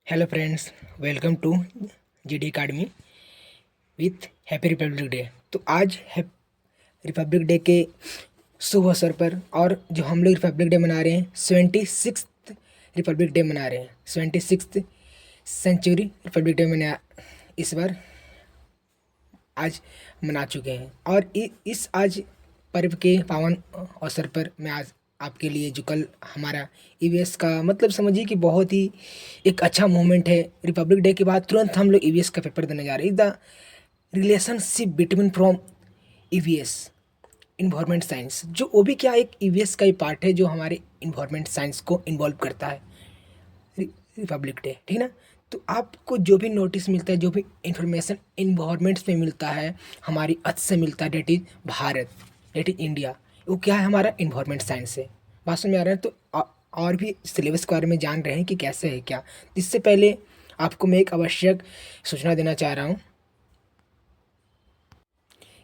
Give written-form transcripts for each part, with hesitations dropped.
Hello friends, welcome to GD academy with happy republic day. तो आज Republic day के शुभ अवसर पर और जो हम लोग रिपब्लिक डे मना रहे हैं 76 रिपब्लिक डे मना रहे हैं। 76 सेंचुरी रिपब्लिक डे मना इस बार आज मना चुके हैं। और इस आज पर्व के पावन अवसर पर मैं आज आपके लिए जो कल हमारा ईवीएस का मतलब समझिए कि बहुत ही एक अच्छा मोमेंट है। रिपब्लिक डे के बाद तुरंत हम लोग ईवीएस का पेपर देने जा रहे हैं। The relationship between from EVS environment science, जो वो भी क्या एक ईवीएस का ही पार्ट है जो हमारे इन्वायरमेंट साइंस को इन्वॉल्व करता है। रिपब्लिक डे, ठीक ना। तो आपको जो भी नोटिस मिलता है, जो भी इंफॉर्मेशन इन्वायरमेंट्स में मिलता है, हमारी अर्थ से मिलता है, that is Bharat, that is India, वो क्या है हमारा इन्वायरमेंट साइंस है। बात समझ में आ रहा है। तो और भी सिलेबस के बारे में जान रहे हैं कि कैसे है क्या। इससे पहले आपको मैं एक आवश्यक सूचना देना चाह रहा हूँ।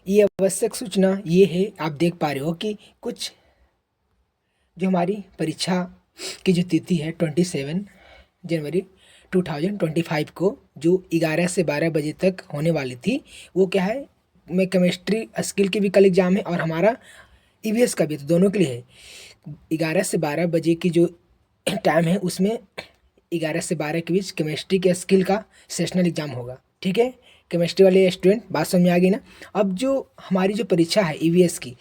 ये आवश्यक सूचना ये है, आप देख पा रहे हो कि कुछ जो हमारी परीक्षा की जो तिथि है 27 जनवरी 2025 को, जो 11 से 12 बजे तक होने वाली थी, वो क्या है, मैं केमिस्ट्री स्किल की भी कल एग्ज़ाम है और हमारा ईवीएस का भी, तो दोनों के लिए है। 11 से 12 बजे की जो टाइम है उसमें 11 से 12 के बीच केमिस्ट्री के स्किल का सेशनल एग्ज़ाम होगा, ठीक है। केमिस्ट्री वाले स्टूडेंट, बात समझ में आ गई ना। अब जो हमारी जो परीक्षा है ईवीएस की,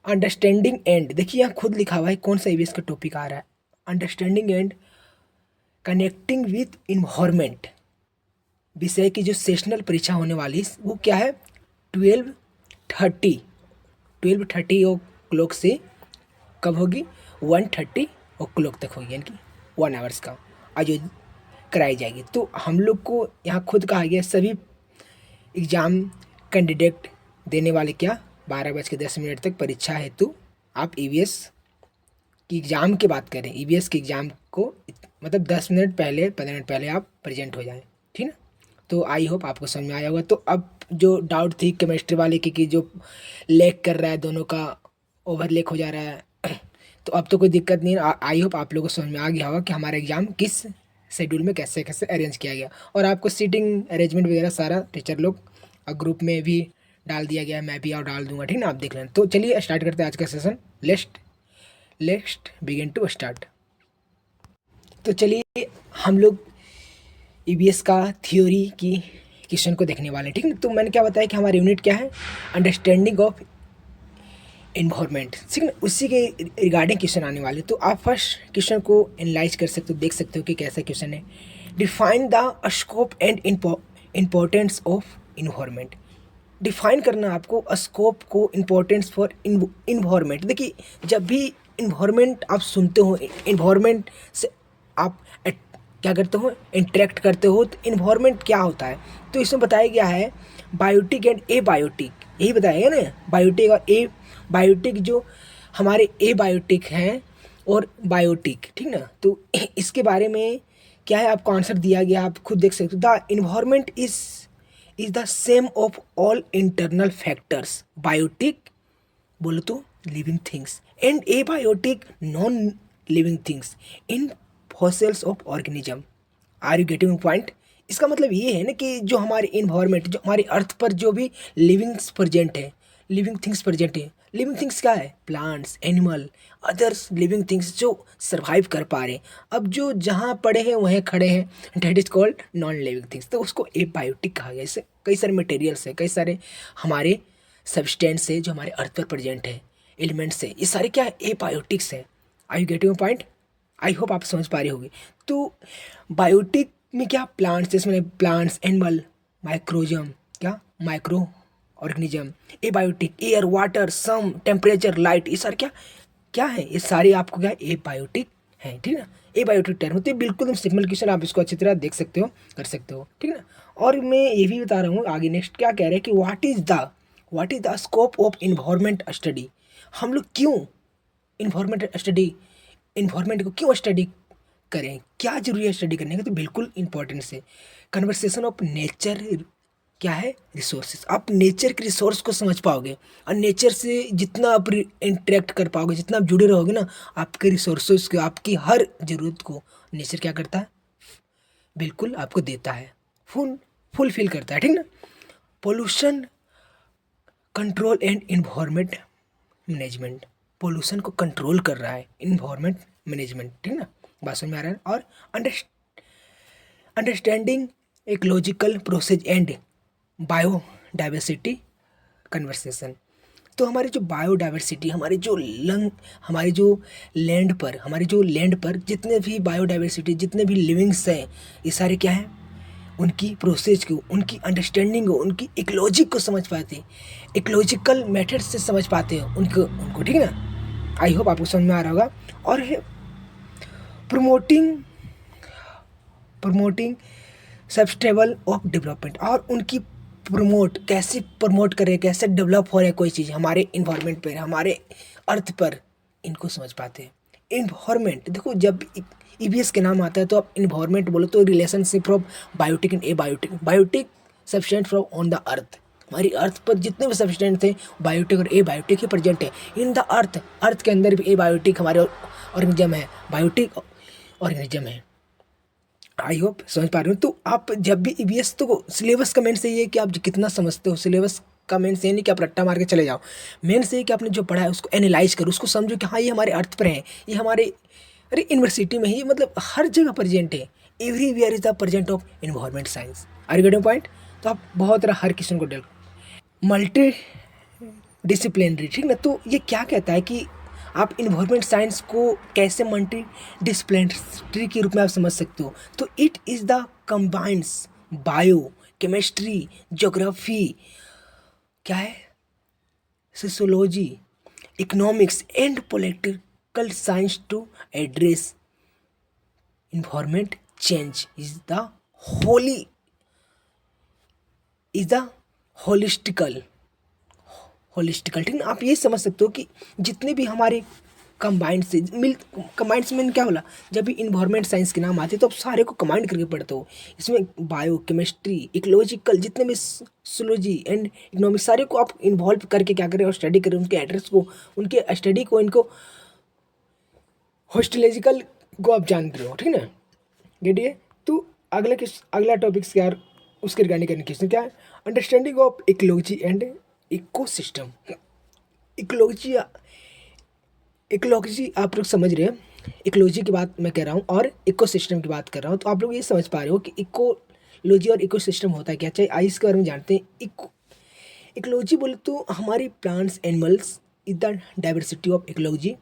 अंडरस्टैंडिंग एंड, देखिए यहाँ खुद लिखा हुआ है कौन सा ईवीएस का टॉपिक आ रहा है। Understanding and connecting with environment विषय की जो सेशनल परीक्षा होने वाली वो क्या है, 12:30 ओ क्लॉक से कब होगी, 1:30 ओ क्लॉक तक होगी, यानी कि 1 आवर्स का आयोजित कराई जाएगी। तो हम लोग को यहाँ खुद कहा गया सभी एग्ज़ाम कैंडिडेट देने वाले क्या 12:10 तक परीक्षा हेतु आप ईवीएस की एग्ज़ाम की बात करें, ईवीएस के एग्ज़ाम को मतलब 10 मिनट पहले 15 मिनट पहले आप प्रेजेंट हो जाएं, ठीक ना। तो आई होप आपको समझ में आया होगा। तो अब जो डाउट थी केमिस्ट्री वाले की कि जो लैग कर रहा है, दोनों का ओवरलेक हो जा रहा है, तो अब तो कोई दिक्कत नहीं है। आई होप आप लोगों को समझ में आ गया होगा कि हमारा एग्ज़ाम किस शेड्यूल में कैसे कैसे अरेंज किया गया। और आपको सीटिंग अरेंजमेंट वगैरह सारा टीचर लोग ग्रुप में भी डाल दिया गया है, मैं भी और डाल दूंगा, ठीक ना, आप देख लें। तो चलिए स्टार्ट करते हैं आज का session. Let's begin to start. तो चलिए हम लोग ईवीएस का थ्योरी की क्वेश्चन को देखने वाले हैं, ठीक है। तो मैंने क्या बताया कि हमारी यूनिट क्या है, अंडरस्टैंडिंग ऑफ इन्वायरमेंट, ठीक है। उसी के रिगार्डिंग क्वेश्चन आने वाले। तो आप फर्स्ट क्वेश्चन को एनालाइज कर सकते हो, देख सकते हो कि कैसा क्वेश्चन है। Define the scope and importance of environment. Define करना आपको स्कोप को, इम्पोर्टेंस फॉर इन्वायरमेंट। देखिए जब भी इन्वायरमेंट आप सुनते हो, इन्वायरमेंट से आप क्या करते हो, इंटरेक्ट करते हो, तो इन्वायरमेंट क्या होता है। तो इसमें बताया गया है बायोटिक एंड ए बायोटिक, यही बताया गया ना, बायोटिक और ए बायोटिक। जो हमारे ए बायोटिक हैं और बायोटिक, ठीक ना। तो इसके बारे में क्या है, आपको आंसर दिया गया, आप खुद देख सकते हो। The environment is the same of all internal factors, biotic बोलो तो living things and abiotic non living things in fossils of organism. Are you getting point. इसका मतलब ये है ना कि जो हमारे इन्वायरमेंट, जो हमारी अर्थ पर जो भी लिविंग्स प्रेजेंट है, लिविंग थिंग्स प्रेजेंट है, लिविंग थिंग्स क्या है, plants, animal, others living things जो सर्वाइव कर पा रहे हैं। अब जो जहाँ पड़े हैं वहीं खड़े हैं, that is called non living things. तो उसको एबायोटिक कहा गया। इससे कई सारे मटेरियल्स है, कई सारे हमारे सब्सटेंस है जो हमारे अर्थ पर प्रेजेंट है, एलिमेंट्स है, ये सारे क्या है, एबायोटिक्स है। I you getting point. I hope आप समझ पा रहे होंगे। तो बायोटिक में क्या, प्लांट्स, इसमें प्लांट्स, एनिमल, माइक्रोजम, क्या micro organism, abiotic air, water, सम, टेम्परेचर, लाइट, ये सारे क्या क्या है, ये सारे आपको क्या एबायोटिक हैं, ठीक है ना। एबायोटिक टर्म होती है, बिल्कुल सिंपल क्वेश्चन, आप इसको अच्छी तरह देख सकते हो, कर सकते हो, ठीक है ना। और मैं ये भी बता रहा हूँ आगे नेक्स्ट क्या कह रहे हैं कि what is the scope of environment study. हम लोग क्यों इन्वायरमेंट स्टडी, इन्वायरमेंट को क्यों स्टडी करें, क्या जरूरी है स्टडी करने का, तो बिल्कुल इंपॉर्टेंट है। कन्वर्सेशन ऑफ नेचर, क्या है, रिसोर्सेज। आप नेचर के रिसोर्स को समझ पाओगे और नेचर से जितना आप इंटरेक्ट कर पाओगे, जितना आप जुड़े रहोगे ना, आपके रिसोर्सेज को, आपकी हर ज़रूरत को नेचर क्या करता है, बिल्कुल आपको देता है, फुलफिल करता है, ठीक ना। Pollution control and environment management, pollution को कंट्रोल कर रहा है इन्वायरमेंट मैनेजमेंट, ठीक ना, बात समझ में आ रहा है। और understanding ecological process and biodiversity conversation, तो हमारी जो बायोडाइवर्सिटी, हमारी जो लैंड पर जितने भी बायोडाइवर्सिटी, जितने भी लिविंग्स हैं, ये सारे क्या हैं, उनकी प्रोसेस को, उनकी अंडरस्टैंडिंग को, उनकी इकोलॉजिक को समझ पाते हैं, इकोलॉजिकल मेथड से समझ पाते हैं उनको, ठीक ना। आई होप आपको समझ में आ रहा होगा। और है प्रमोटिंग सस्टेनेबल ऑफ डेवलपमेंट, और उनकी कैसे प्रमोट करें, कैसे डेवलप हो रहा है कोई चीज़ हमारे इन्वायरमेंट पर, हमारे अर्थ पर, इनको समझ पाते हैं। इन्वायरमेंट देखो, जब ईवीएस के नाम आता है तो आप इन्वायरमेंट बोलो तो relationship of biotic and biotic substance from on the earth, हमारी अर्थ पर जितने भी सब्सटेंस थे बायोटिक और ए बायोटिक ही प्रेजेंट है इन द अर्थ के अंदर भी ए बायोटिक हमारे ऑर्गेनिज्म है, बायोटिक ऑर्गेनिज्म है। आई होप समझ पा रहे हो। तो आप जब भी ईवीएस, तो सिलेबस का मेन से ये है कि आप कितना समझते हो, सिलेबस का मेन से नहीं कि आप रट्टा मार के चले जाओ, मेन से कि आपने जो पढ़ा है उसको एनालाइज करो, उसको समझो कि हाँ ये हमारे अर्थ पर है, ये हमारे यूनिवर्सिटी में ही, मतलब हर जगह प्रेजेंट है, everywhere is the present of environment science. Are you getting point. तो आप बहुत तरह हर क्वेश्चन को डील मल्टी डिसिप्लिनरी, ठीक ना। तो ये क्या कहता है कि आप इन्वायरमेंट साइंस को कैसे मल्टी डिसिप्लिनरी के रूप में आप समझ सकते हो। तो it is the combines bio chemistry geography, क्या है, sociology, economics and political science to address environment change is the holistical, ठीक ना। आप ये समझ सकते हो कि जितने भी हमारे कंबाइंड में क्या होला, जब भी इन्वायरमेंट साइंस के नाम आते हैं तो आप सारे को कंबाइंड करके पढ़ते हो। इसमें बायो केमिस्ट्री इकोलॉजिकल जितने भी सोशियोलॉजी एंड इकोनॉमिक्स सारे को आप इन्वॉल्व करके क्या करें और स्टडी करें, उनके एड्रेस को, उनके स्टडी को, इनको होस्टोलॉजिकल को आप जानते हो, ठीक ना। गेटिए। तो अगला टॉपिक क्या, उसके रिगार्डिंग करने क्वेश्चन क्या है, understanding of ecology and ecosystem. Ecology आप लोग समझ रहे हैं, इकोलॉजी की बात मैं कह रहा हूँ और इकोसिस्टम की बात कर रहा हूँ। तो आप लोग ये समझ पा रहे हो कि इकोलॉजी और इकोसिस्टम होता है क्या। चाहिए आइए इसके बारे में जानते हैं। इकोलॉजी बोले तो हमारी plants animals is the diversity of ecology,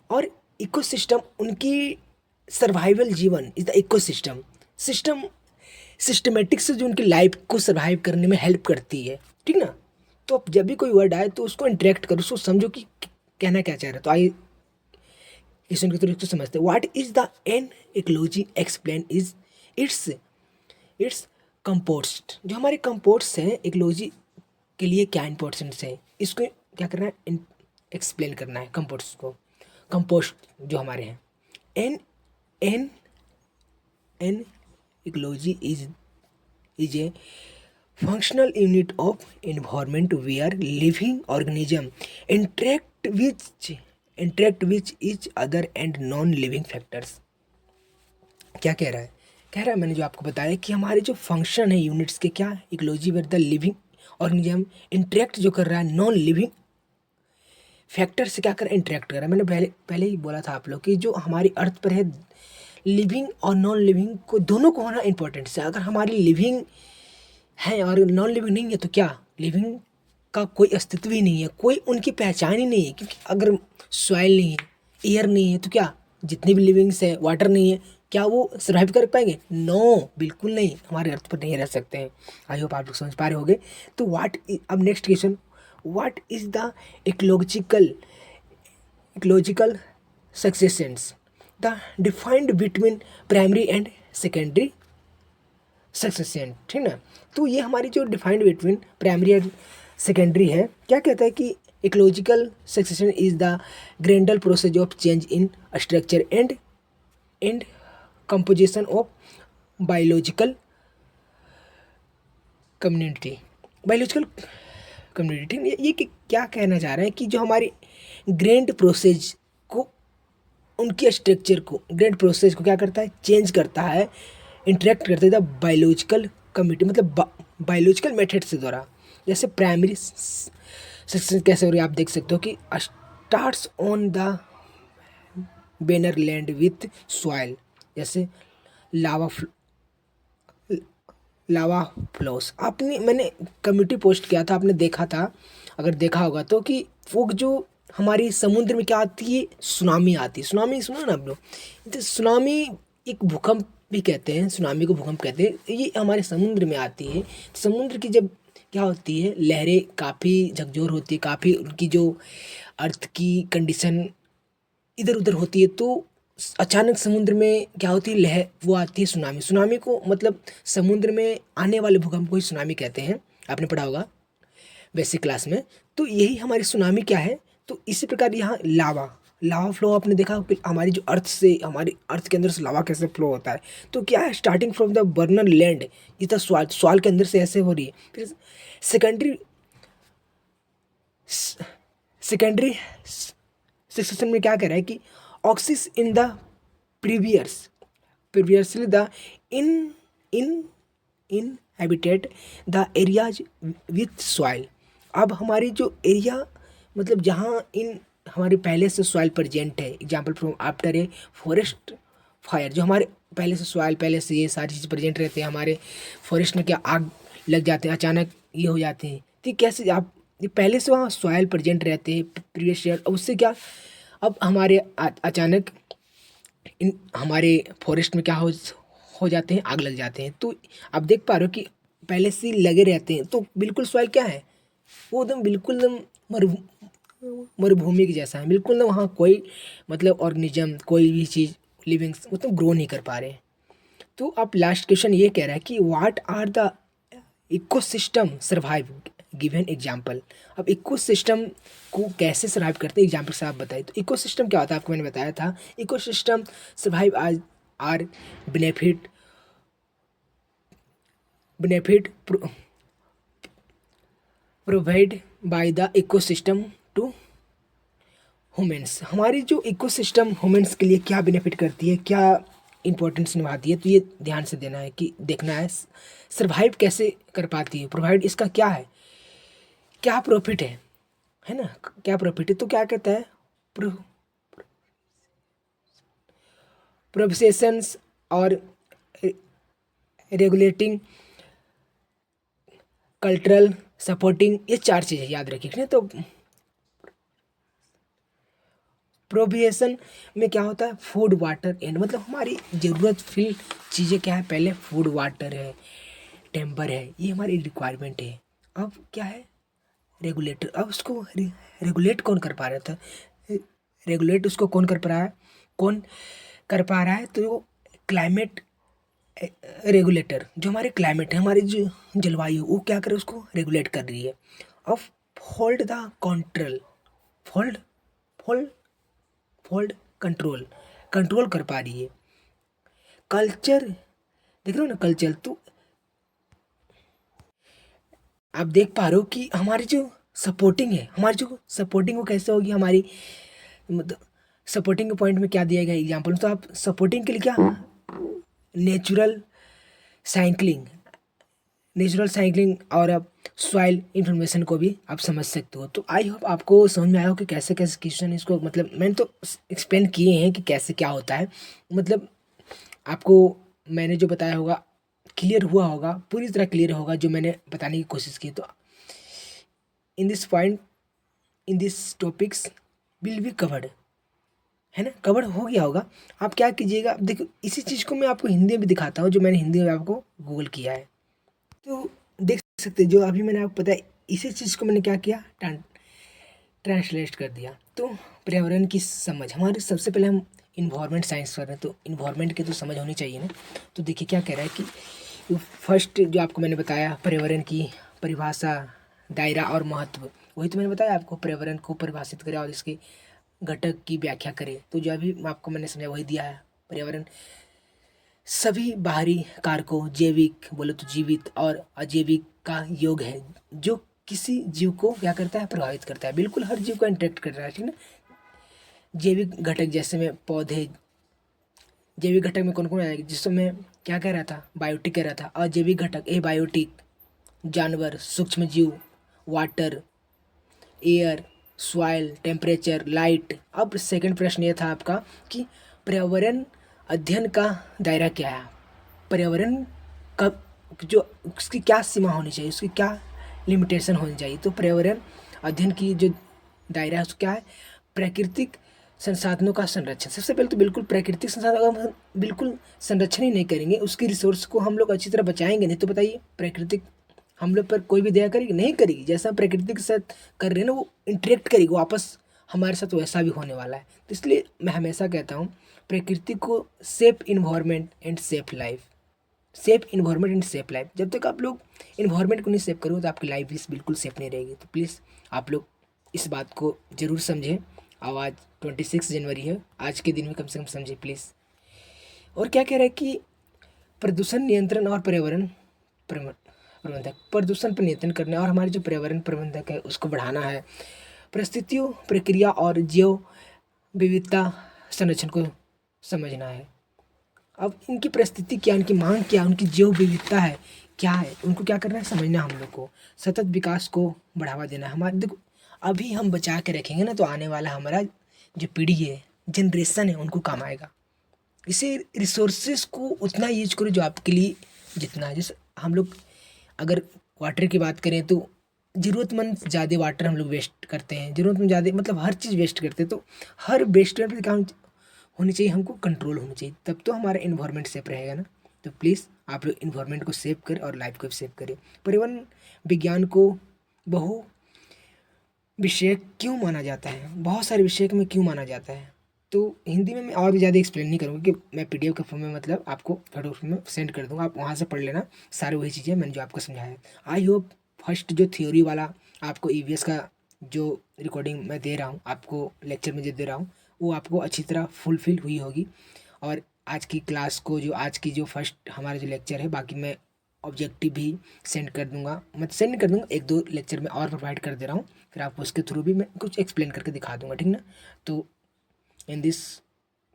और इकोसिस्टम उनकी सर्वाइवल जीवन इज द इकोसिस्टम, सिस्टमेटिक से जो उनकी लाइफ को सर्वाइव करने में हेल्प करती है, ठीक ना। तो अब जब भी कोई वर्ड आए तो उसको इंटरेक्ट करो, उसको समझो कि कहना क्या चाह रहा है। तो आइए क्वेश्चन के थ्रू समझते हैं। What is the an ecology explain is its compost, जो हमारे कंपोस्ट हैं इकोलॉजी के लिए क्या इंपॉर्टेंस है, इसको क्या करना है, एक्सप्लेन करना है कंपोस्ट को। कंपोस्ट जो हमारे हैं, an ecology is a functional unit of environment where living organism interact with each other and non-living factors। क्या कह रहा है मैंने जो आपको बताया कि हमारे जो फंक्शन है यूनिट्स के, क्या ecology where the living organism interact जो कर रहा है नॉन लिविंग फैक्टर से, क्या कर रहा है, इंटरेक्ट कर रहा है। मैंने पहले ही बोला था आप लोग कि जो हमारी अर्थ पर है लिविंग और नॉन लिविंग को दोनों को होना इंपॉर्टेंट है। अगर हमारी लिविंग है और नॉन लिविंग नहीं है तो क्या लिविंग का कोई अस्तित्व ही नहीं है, कोई उनकी पहचान ही नहीं है। क्योंकि अगर सॉइल नहीं है, एयर नहीं है, तो क्या जितने भी लिविंग्स हैं, वाटर नहीं है, क्या वो सर्वाइव कर पाएंगे? नो, बिल्कुल नहीं, हमारे अर्थ पर नहीं रह सकते हैं। आई होप आप लोग समझ पा रहे होंगे। तो अब next question, what is the ecological successions the defined between primary and secondary succession, ठीक ना। तो ये हमारी जो defined between primary and secondary है, क्या कहता है कि ecological succession is the gradual process of change in structure and composition of biological community, ठीक है। ये क्या कहना चाह रहे हैं कि जो हमारी ग्रेंड प्रोसेस को, उनके स्ट्रक्चर को, ग्रेंड प्रोसेस को क्या करता है, चेंज करता है इंटरेक्ट करते थे बायोलॉजिकल कम्युनिटी, मतलब बायोलॉजिकल मेथड से द्वारा। जैसे प्राइमरी सेक्शन कैसे हो रही है, आप देख सकते हो कि starts on the banner land with soil, जैसे लावा लावा फ्लोस। आपने मैंने कम्युनिटी पोस्ट किया था, आपने देखा था, अगर देखा होगा तो, कि वो जो हमारी समुद्र में क्या आती है, सुनामी आती है। सुनामी सुना ना आप लोग, तो सुनामी एक भूकंप भी कहते हैं, सुनामी को भूकंप कहते हैं। ये हमारे समुद्र में आती है। समुद्र की जब क्या होती है, लहरें काफ़ी झकझोर होती है, काफ़ी उनकी जो अर्थ की कंडीशन इधर उधर होती है, तो अचानक समुद्र में क्या होती है, लहर वो आती है सुनामी। सुनामी को मतलब समुद्र में आने वाले भूकंप को ही सुनामी कहते हैं, आपने पढ़ा होगा बेसिक क्लास में। तो यही हमारी सुनामी क्या है, तो इसी प्रकार यहाँ लावा लावा फ्लो आपने देखा कि हमारी जो अर्थ से, हमारी अर्थ के अंदर से लावा कैसे फ्लो होता है। तो क्या है, starting from the burner land, ये था सवाल, सवाल के अंदर से ऐसे हो रही है। फिर सेकेंडरी सेकेंडरी सेक्शन में क्या कह रहा है कि oxes in the previous previously the in in in habitat the areas with soil. अब हमारी जो एरिया, मतलब जहाँ इन हमारे पहले से सॉइल प्रेजेंट है, example from after a forest fire, जो हमारे पहले से सॉइल, पहले से ये सारी चीज़ प्रेजेंट रहते हैं। हमारे फॉरेस्ट में क्या आग लग जाते हैं, अचानक ये हो जाते हैं, तो कैसे आप, ये पहले से वहाँ सॉइल प्रेजेंट रहते हैं प्रीवियस ईयर, अब उससे क्या, अब हमारे अचानक इन हमारे फॉरेस्ट में क्या हो जाते हैं, आग लग जाते हैं। तो आप देख पा रहे हो कि पहले से ही लगे रहते हैं, तो बिल्कुल सॉइल क्या है, वो एकदम बिल्कुल एकदम मरुभूमि के जैसा है, बिल्कुल ना, वहाँ कोई मतलब ऑर्गेनिज्म, कोई भी चीज़ लिविंग्स वो तो ग्रो नहीं कर पा रहे। तो अब लास्ट क्वेश्चन ये कह रहा है कि what are the ecosystem survive, given example. अब इकोसिस्टम को कैसे सर्वाइव करते हैं, एग्जाम्पल से आप बताइए। तो इकोसिस्टम क्या होता है, आपको मैंने बताया था, इकोसिस्टम सर्वाइव आज are benefit benefit provide by the ecosystem to humans. हमारी जो इकोसिस्टम ह्यूमन्स के लिए क्या बेनिफिट करती है, क्या इंपॉर्टेंस निभाती है, तो ये ध्यान से देना है, कि देखना है सर्वाइव कैसे कर पाती है, प्रोवाइड इसका क्या है, क्या प्रॉफिट है ना, क्या प्रॉफिट है। तो क्या कहता है, प्रोफेशंस और रेगुलेटिंग, कल्चरल सपोर्टिंग, ये चार चीज़ें याद रखिए। तो प्रोविएशन में क्या होता है, फूड वाटर एंड, मतलब हमारी ज़रूरत फिल चीज़ें क्या है, पहले फूड वाटर है, टेम्पर है, ये हमारी रिक्वायरमेंट है। अब क्या है, रेगुलेटर, अब उसको रेगुलेट कौन कर पा रहा था, रेगुलेट उसको कौन कर पा रहा है, कौन कर पा रहा है, तो क्लाइमेट रेगुलेटर, जो हमारे क्लाइमेट है, हमारी जो जलवायु, वो क्या करे, उसको रेगुलेट कर रही है। अब hold the control, fold fold fold control, control कर पा रही है। कल्चर देख रहे हो ना, कल्चर, तो आप देख पा रहे हो कि हमारी जो सपोर्टिंग है, हमारी जो सपोर्टिंग वो कैसे होगी, हमारी मतलब सपोर्टिंग के पॉइंट में क्या दिया गया एग्जाम्पल, तो आप सपोर्टिंग के लिए क्या, नेचुरल साइकिलिंग, नेचुरल साइकिलिंग, और अब सॉइल इंफॉर्मेशन को भी आप समझ सकते हो। तो आई होप आपको समझ में आया हो कि कैसे कैसे क्वेश्चन इसको, मतलब मैंने तो एक्सप्लेन किए हैं कि कैसे क्या होता है, मतलब आपको मैंने जो बताया होगा क्लियर हुआ होगा, पूरी तरह क्लियर होगा जो मैंने बताने की कोशिश की। तो in this point, in this topics will be covered, है ना, कवर हो गया होगा। आप क्या कीजिएगा, देखो इसी चीज़ को मैं आपको हिंदी में भी दिखाता हूँ, जो मैंने हिंदी में आपको गूगल किया है। तो देख सकते हैं, जो अभी मैंने आपको बताया, इसी चीज़ को मैंने क्या किया, ट्रांसलेट कर दिया। तो पर्यावरण की समझ, हमारे सबसे पहले हम इन्वायरमेंट साइंस कर रहे हैं, तो इन्वायरमेंट की तो समझ होनी चाहिए ना। तो देखिए क्या कह रहा है कि फर्स्ट जो आपको मैंने बताया, पर्यावरण की परिभाषा, दायरा और महत्व, वही तो मैंने बताया आपको, पर्यावरण को परिभाषित करें और इसके घटक की व्याख्या करें। तो जो अभी आपको मैंने समझा वही दिया है। पर्यावरण सभी बाहरी कारकों, जैविक बोले तो जीवित और अजैविक का योग है, जो किसी जीव को क्या करता है, प्रभावित करता है। बिल्कुल हर जीव को इंटरेक्ट कर रहा है, ठीक ना। जैविक घटक जैसे में पौधे, जैविक घटक में कौन कौन आएगा, जिसमें मैं क्या कह रहा था, बायोटिक कह रहा था। अजैविक घटक, ए बायोटिक, जानवर, सूक्ष्म जीव, water, air, soil, temperature, light. अब सेकंड प्रश्न ये था आपका कि पर्यावरण अध्ययन का दायरा क्या है, पर्यावरण का जो उसकी क्या सीमा होनी चाहिए, उसकी क्या लिमिटेशन होनी चाहिए। तो पर्यावरण अध्ययन की जो दायरा है उसका क्या है, प्राकृतिक संसाधनों का संरक्षण। सबसे पहले तो बिल्कुल प्राकृतिक संसाधन, अगर हम बिल्कुल संरक्षण ही नहीं करेंगे, उसकी रिसोर्स को हम लोग अच्छी तरह बचाएंगे नहीं, तो बताइए प्राकृतिक हम लोग पर कोई भी दया करेगी, नहीं करेगी। जैसा प्रकृति के साथ कर रहे हैं ना, वो इंटरेक्ट करेगी वापस हमारे साथ, वैसा भी होने वाला है। तो इसलिए मैं हमेशा कहता हूँ प्रकृति को safe environment and safe life, safe environment and safe life. जब तक आप लोग इन्वायरमेंट को नहीं सेव करोगे तो आपकी लाइफ भी बिल्कुल सेफ नहीं रहेगी। तो प्लीज़ आप लोग इस बात को ज़रूर समझें। और आज 26 जनवरी है, आज के दिन में कम से कम समझें प्लीज़। और क्या कह रहा है कि प्रदूषण नियंत्रण और पर्यावरण प्रबंधक, प्रदूषण पर नियंत्रण करना और हमारे जो पर्यावरण प्रबंधक है उसको बढ़ाना है। परिस्थितियों, प्रक्रिया और जैव विविधता संरक्षण को समझना है। अब इनकी परिस्थिति क्या, इनकी मांग क्या, उनकी जैव विविधता है क्या है, उनको क्या करना है, समझना हम लोग को। सतत विकास को बढ़ावा देना है। हमारे देखो, अभी हम बचा के रखेंगे ना तो आने वाला हमारा जो पीढ़ी है, जनरेशन है, उनको काम आएगा। इसे रिसोर्सेज को उतना यूज करो जो आपके लिए जितना है। जैसे हम लोग अगर वाटर की बात करें तो ज़रूरतमंद ज़्यादा वाटर हम लोग वेस्ट करते हैं, ज़रूरतमंद ज़्यादा मतलब हर चीज़ वेस्ट करते हैं। तो हर वेस्ट पर काम होनी चाहिए, हमको कंट्रोल होनी चाहिए, तब तो हमारा इन्वायरमेंट सेफ रहेगा ना। तो प्लीज़ आप लोग इन्वायरमेंट को सेव करें और लाइफ को भी सेव करें। पर्यावरण विज्ञान को बहु विषय क्यों माना जाता है, बहुत सारे विषय में क्यों माना जाता है, तो हिंदी में मैं और भी ज़्यादा एक्सप्लेन नहीं करूँगा कि मैं पीडीएफ के फॉर्म में मतलब आपको फोटो में सेंड कर दूँगा, आप वहाँ से पढ़ लेना सारी वही चीज़ें मैंने जो आपको समझाया है। आई होप फर्स्ट जो थ्योरी वाला आपको ईवीएस का जो रिकॉर्डिंग मैं दे रहा हूँ, आपको लेक्चर में जो दे रहा हूँ, वो आपको अच्छी तरह फुलफिल हुई होगी। और आज की क्लास को जो आज की जो फर्स्ट हमारा जो लेक्चर है, बाकी मैं ऑब्जेक्टिव भी सेंड कर दूंगा, मैं सेंड कर दूंगा, एक दो लेक्चर में और प्रोवाइड कर दे रहा हूँ, फिर आपको उसके थ्रू भी मैं कुछ एक्सप्लेन करके दिखा दूंगा, ठीक ना। तो in this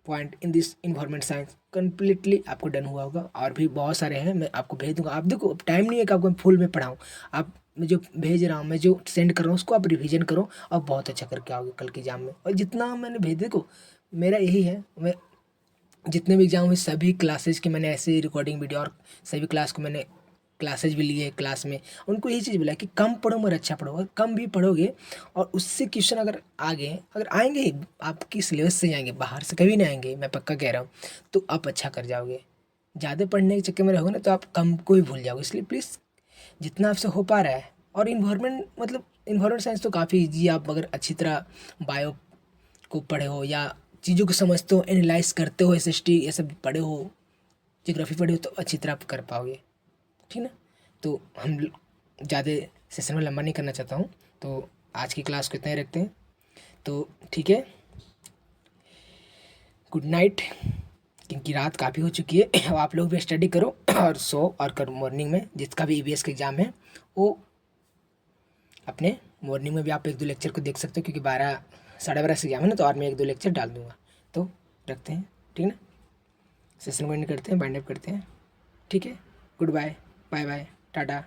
point, in this environment science completely आपको डन हुआ होगा। और भी बहुत सारे हैं, मैं आपको भेज दूंगा। आप देखो, अब टाइम नहीं है कि आपको मैं फुल में पढ़ाऊँ, आप मैं जो भेज रहा हूँ, मैं जो सेंड कर रहा हूँ उसको आप रिवीजन करो और बहुत अच्छा करके आओगे कल के एग्जाम में। और जितना मैंने भेज, देखो मेरा यही है, मैं जितने भी एग्जाम हुए सभी क्लासेज की मैंने ऐसे रिकॉर्डिंग वीडियो, और सभी क्लास को मैंने क्लासेज भी लिए क्लास में, उनको यही चीज़ बोला कि कम पढ़ो मगर अच्छा पढ़ो। और कम भी पढ़ोगे और उससे क्वेश्चन अगर आगे अगर आएंगे ही, आपकी सिलेबस से आएंगे, बाहर से कभी नहीं आएंगे, मैं पक्का कह रहा हूँ, तो आप अच्छा कर जाओगे। ज़्यादा पढ़ने के चक्कर में रहोगे ना तो आप कम को भी भूल जाओगे। इसलिए प्लीज़ जितना आपसे हो पा रहा है, और इन्वायरमेंट मतलब इन्वायरमेंट साइंस तो काफ़ी ईजी, आप अगर अच्छी तरह बायो को पढ़े हो या चीज़ों को समझते हो, एनालाइज करते हो, एसएसटी ये सब पढ़े हो, ज्योग्राफी पढ़े हो, तो अच्छी तरह आप कर पाओगे, ठीक ना। तो हम ज़्यादा सेशन में लंबा नहीं करना चाहता हूँ, तो आज की क्लास को इतना ही रखते हैं। तो ठीक है, गुड नाइट, क्योंकि रात काफ़ी हो चुकी है। अब आप लोग भी स्टडी करो और सो, और कल मॉर्निंग में जिसका भी ईवीएस का एग्ज़ाम है वो अपने मॉर्निंग में भी आप एक दो लेक्चर को देख सकते हो, क्योंकि 12 साढ़े 12 से एग्जाम है ना, तो और मैं एक दो लेक्चर डाल दूंगा। तो रखते हैं, ठीक है ना, सेशन को एंड करते हैं, बाइंड अप करते हैं, ठीक है। Good bye, bye bye, Tata.